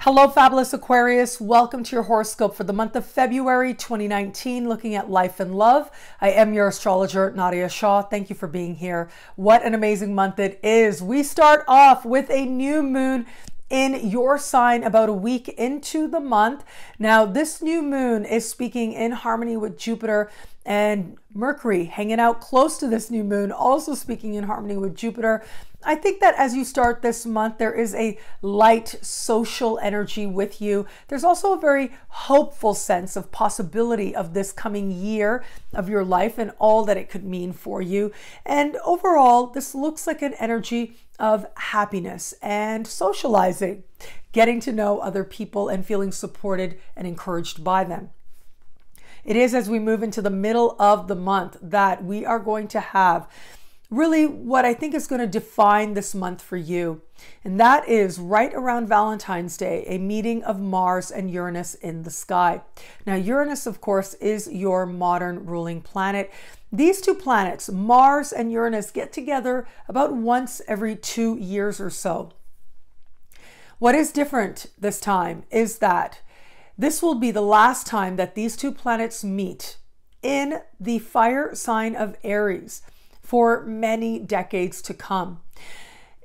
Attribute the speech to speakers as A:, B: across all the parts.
A: Hello, Fabulous Aquarius. Welcome to your horoscope for the month of February 2019, looking at life and love. I am your astrologer, Nadiya Shah. Thank you for being here. What an amazing month it is. We start off with a new moon in your sign about a week into the month. Now, this new moon is speaking in harmony with Jupiter and Mercury, hanging out close to this new moon, also speaking in harmony with Jupiter. I think that as you start this month, there is a light social energy with you. There's also a very hopeful sense of possibility of this coming year of your life and all that it could mean for you. And overall, this looks like an energy of happiness and socializing, getting to know other people and feeling supported and encouraged by them. It is as we move into the middle of the month that we are going to have really what I think is going to define this month for you. And that is right around Valentine's Day, a meeting of Mars and Uranus in the sky. Now, Uranus, of course, is your modern ruling planet. These two planets, Mars and Uranus, get together about once every 2 years or so. What is different this time is that this will be the last time that these two planets meet in the fire sign of Aries for many decades to come.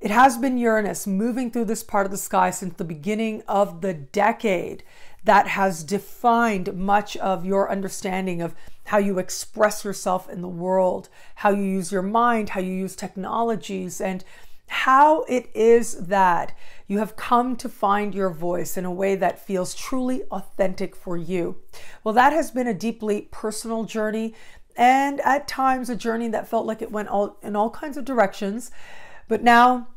A: It has been Uranus moving through this part of the sky since the beginning of the decade that has defined much of your understanding of how you express yourself in the world, how you use your mind, how you use technologies, and how it is that you have come to find your voice in a way that feels truly authentic for you. Well, that has been a deeply personal journey, and at times a journey that felt like it went in all kinds of directions. But now,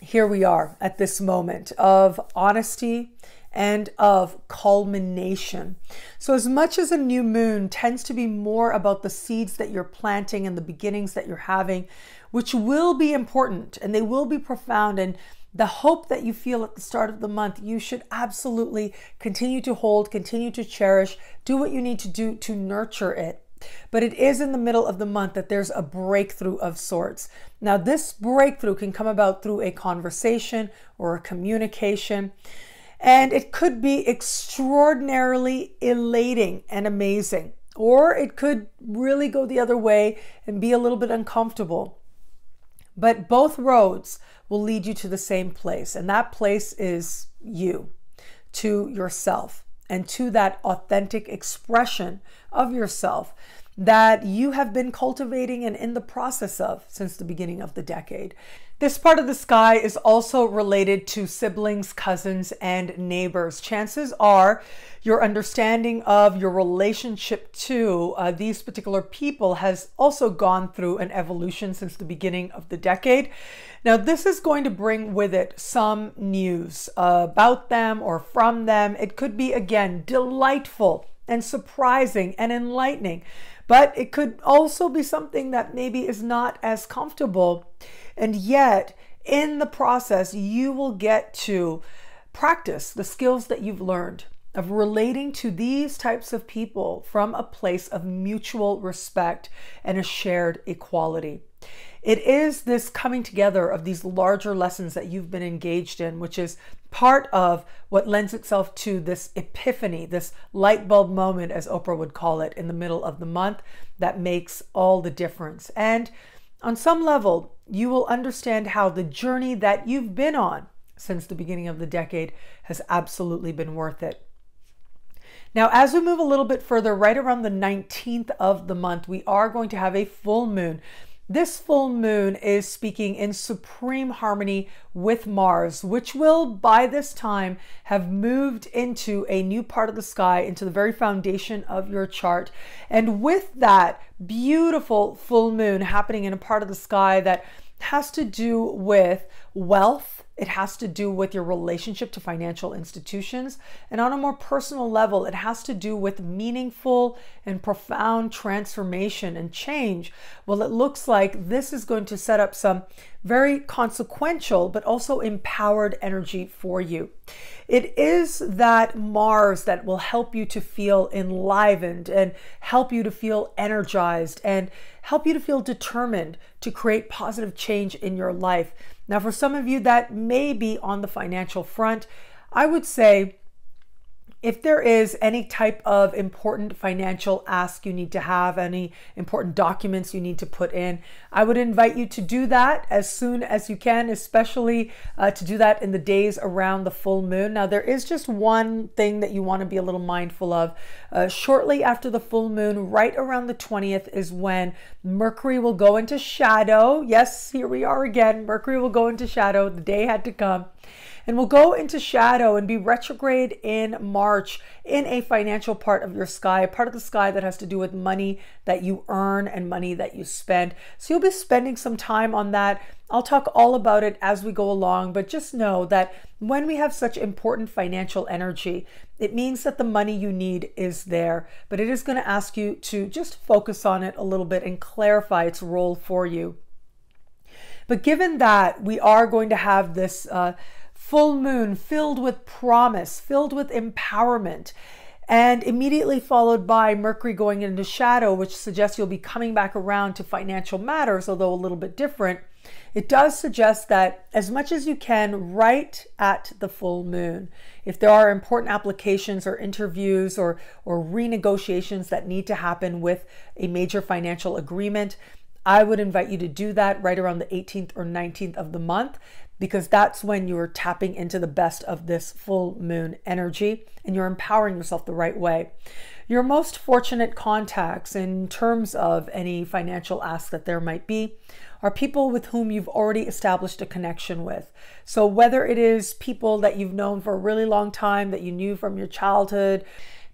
A: here we are at this moment of honesty and of culmination. So as much as a new moon tends to be more about the seeds that you're planting and the beginnings that you're having, which will be important and they will be profound, and the hope that you feel at the start of the month, you should absolutely continue to hold, continue to cherish, do what you need to do to nurture it. But it is in the middle of the month that there's a breakthrough of sorts. Now, this breakthrough can come about through a conversation or a communication, and it could be extraordinarily elating and amazing, or it could really go the other way and be a little bit uncomfortable. But both roads will lead you to the same place, and that place is you, to yourself, and to that authentic expression of yourself that you have been cultivating and in the process of since the beginning of the decade. This part of the sky is also related to siblings, cousins, and neighbors. Chances are your understanding of your relationship to these particular people has also gone through an evolution since the beginning of the decade. Now, this is going to bring with it some news about them or from them. It could be, again, delightful and surprising and enlightening, but it could also be something that maybe is not as comfortable. And yet, in the process, you will get to practice the skills that you've learned of relating to these types of people from a place of mutual respect and a shared equality. It is this coming together of these larger lessons that you've been engaged in, which is part of what lends itself to this epiphany, this light bulb moment, as Oprah would call it, in the middle of the month that makes all the difference. And on some level, you will understand how the journey that you've been on since the beginning of the decade has absolutely been worth it. Now, as we move a little bit further, right around the 19th of the month, we are going to have a full moon. This full moon is speaking in supreme harmony with Mars, which will, by this time, have moved into a new part of the sky, into the very foundation of your chart. And with that beautiful full moon happening in a part of the sky that has to do with wealth, it has to do with your relationship to financial institutions, and on a more personal level, it has to do with meaningful and profound transformation and change. Well, it looks like this is going to set up some very consequential but also empowered energy for you. It is that Mars that will help you to feel enlivened and help you to feel energized and help you to feel determined to create positive change in your life. Now, for some of you that may be on the financial front, I would say if there is any type of important financial ask you need to have, any important documents you need to put in, I would invite you to do that as soon as you can, especially to do that in the days around the full moon. Now, there is just one thing that you want to be a little mindful of. Shortly after the full moon, right around the 20th, is when Mercury will go into shadow. Yes, here we are again. Mercury will go into shadow. The day had to come. And will go into shadow and be retrograde in March in a financial part of your sky, a part of the sky that has to do with money that you earn and money that you spend. So you'll be spending some time on that. I'll talk all about it as we go along, but just know that when we have such important financial energy, it means that the money you need is there, but it is going to ask you to just focus on it a little bit and clarify its role for you. But given that we are going to have this full moon filled with promise, filled with empowerment, and immediately followed by Mercury going into shadow, which suggests you'll be coming back around to financial matters, although a little bit different. It does suggest that as much as you can right at the full moon, if there are important applications or interviews or renegotiations that need to happen with a major financial agreement, I would invite you to do that right around the 18th or 19th of the month, because that's when you're tapping into the best of this full moon energy and you're empowering yourself the right way. Your most fortunate contacts in terms of any financial ask that there might be are people with whom you've already established a connection with. So whether it is people that you've known for a really long time, that you knew from your childhood,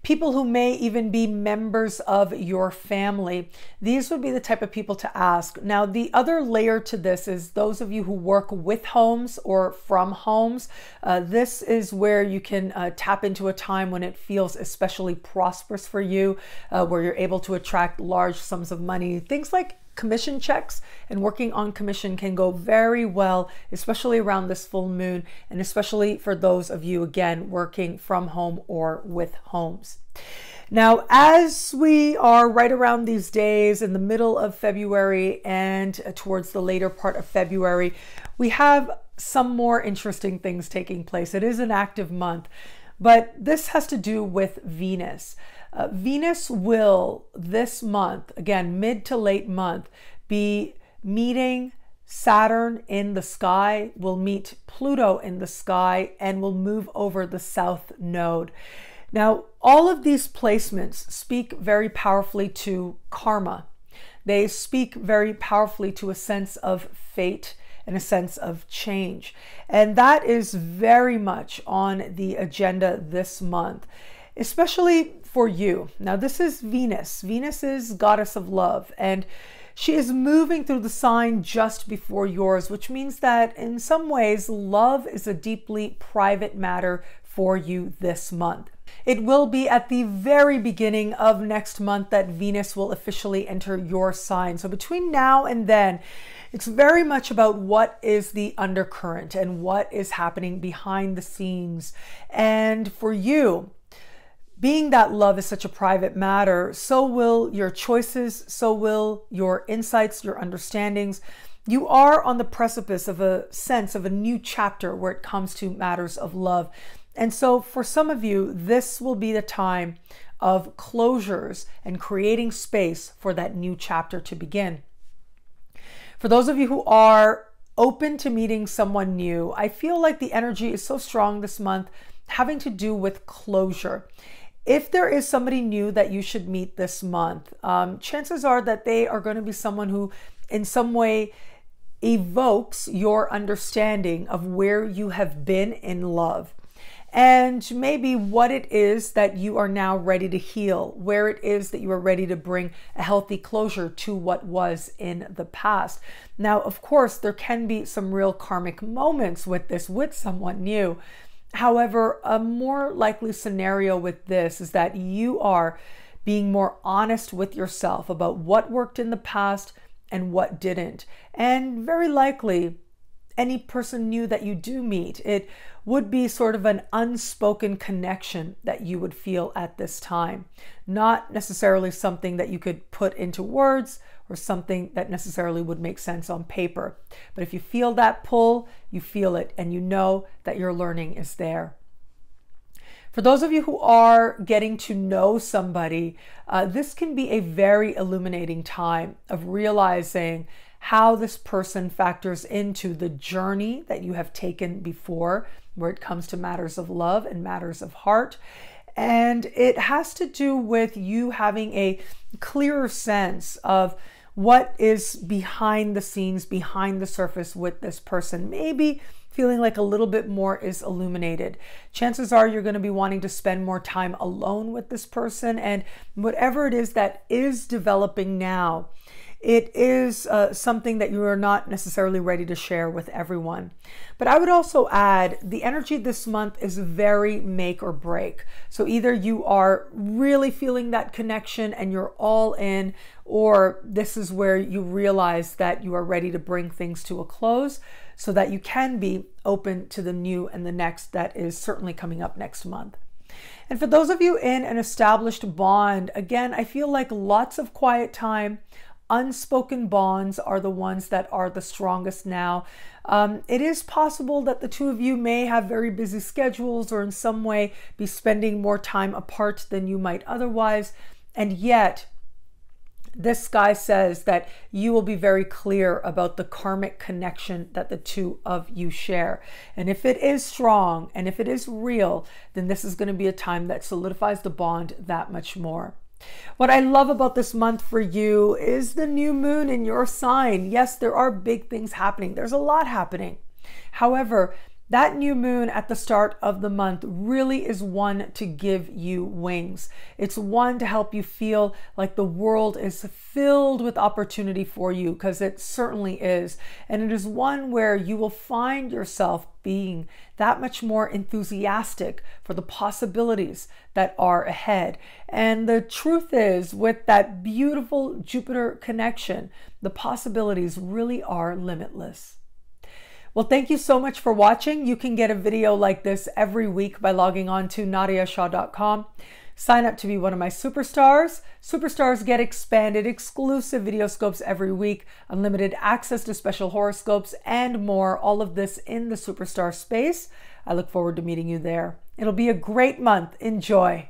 A: people who may even be members of your family, these would be the type of people to ask. Now, the other layer to this is those of you who work with homes or from homes. This is where you can tap into a time when it feels especially prosperous for you, where you're able to attract large sums of money. Things like commission checks and working on commission can go very well, especially around this full moon, and especially for those of you, again, working from home or with homes. Now, as we are right around these days in the middle of February and towards the later part of February, we have some more interesting things taking place. It is an active month, but this has to do with Venus. Venus will this month, again, mid to late month, be meeting Saturn in the sky, will meet Pluto in the sky, and will move over the south node. Now, all of these placements speak very powerfully to karma. They speak very powerfully to a sense of fate and a sense of change. And that is very much on the agenda this month, especially for you. Now, this is Venus. Venus is goddess of love, and she is moving through the sign just before yours, which means that in some ways, love is a deeply private matter for you this month. It will be at the very beginning of next month that Venus will officially enter your sign. So between now and then, it's very much about what is the undercurrent and what is happening behind the scenes. And for you, being that love is such a private matter, so will your choices, so will your insights, your understandings. You are on the precipice of a sense of a new chapter where it comes to matters of love. And so for some of you, this will be the time of closures and creating space for that new chapter to begin. For those of you who are open to meeting someone new, I feel like the energy is so strong this month, having to do with closure. If there is somebody new that you should meet this month, chances are that they are going to be someone who in some way evokes your understanding of where you have been in love, and maybe what it is that you are now ready to heal, where it is that you are ready to bring a healthy closure to what was in the past. Now, of course, there can be some real karmic moments with this, with someone new. However, a more likely scenario with this is that you are being more honest with yourself about what worked in the past and what didn't. And very likely, any person new that you do meet, it would be sort of an unspoken connection that you would feel at this time. Not necessarily something that you could put into words or something that necessarily would make sense on paper. But if you feel that pull, you feel it, and you know that your learning is there. For those of you who are getting to know somebody, this can be a very illuminating time of realizing how this person factors into the journey that you have taken before, where it comes to matters of love and matters of heart. And it has to do with you having a clearer sense of what is behind the scenes, behind the surface with this person. Maybe feeling like a little bit more is illuminated. Chances are you're going to be wanting to spend more time alone with this person, and whatever it is that is developing now, it is something that you are not necessarily ready to share with everyone. But I would also add the energy this month is very make or break. So either you are really feeling that connection and you're all in, or this is where you realize that you are ready to bring things to a close so that you can be open to the new and the next that is certainly coming up next month. And for those of you in an established bond, again, I feel like lots of quiet time. Unspoken bonds are the ones that are the strongest now. It is possible that the two of you may have very busy schedules or in some way be spending more time apart than you might otherwise. And yet, this guy says that you will be very clear about the karmic connection that the two of you share. And if it is strong and if it is real, then this is going to be a time that solidifies the bond that much more. What I love about this month for you is the new moon in your sign. Yes, there are big things happening. There's a lot happening. However, that new moon at the start of the month really is one to give you wings. It's one to help you feel like the world is filled with opportunity for you, because it certainly is. And it is one where you will find yourself being that much more enthusiastic for the possibilities that are ahead. And the truth is, with that beautiful Jupiter connection, the possibilities really are limitless. Well, thank you so much for watching. You can get a video like this every week by logging on to nadiyashah.com. Sign up to be one of my superstars. Superstars get expanded, exclusive video scopes every week, unlimited access to special horoscopes, and more. All of this in the superstar space. I look forward to meeting you there. It'll be a great month. Enjoy.